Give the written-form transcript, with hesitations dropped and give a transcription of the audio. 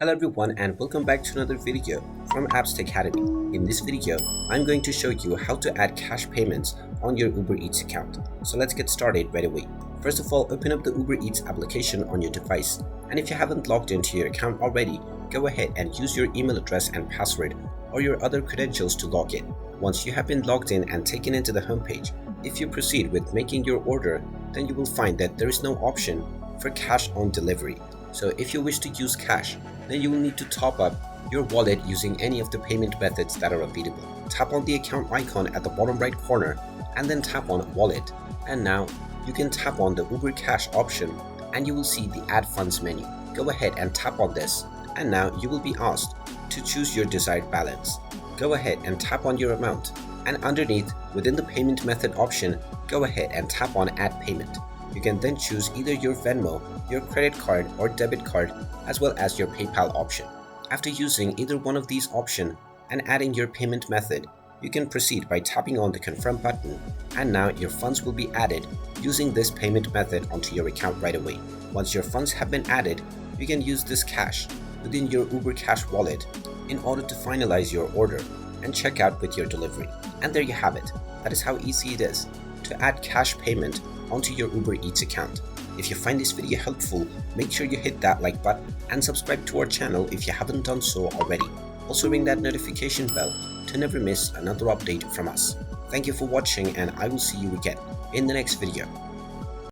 Hello everyone and welcome back to another video from Apps Academy. In this video, I'm going to show you how to add cash payments on your Uber Eats account. So let's get started right away. First of all, open up the Uber Eats application on your device. And if you haven't logged into your account already, go ahead and use your email address and password or your other credentials to log in. Once you have been logged in and taken into the homepage, if you proceed with making your order, then you will find that there is no option for cash on delivery. So if you wish to use cash, then you will need to top up your wallet using any of the payment methods that are available. Tap on the account icon at the bottom right corner and then tap on wallet. And now you can tap on the Uber Cash option and you will see the add funds menu. Go ahead and tap on this and now you will be asked to choose your desired balance. Go ahead and tap on your amount and underneath within the payment method option, go ahead and tap on add payment. You can then choose either your Venmo, your credit card or debit card, as well as your PayPal option. After using either one of these options and adding your payment method, you can proceed by tapping on the confirm button and now your funds will be added using this payment method onto your account right away. Once your funds have been added, you can use this cash within your Uber Cash wallet in order to finalize your order and check out with your delivery. And there you have it. That is how easy it is to add cash payment onto your Uber Eats account. If you find this video helpful, make sure you hit that like button and subscribe to our channel if you haven't done so already. Also ring that notification bell to never miss another update from us. Thank you for watching and I will see you again in the next video.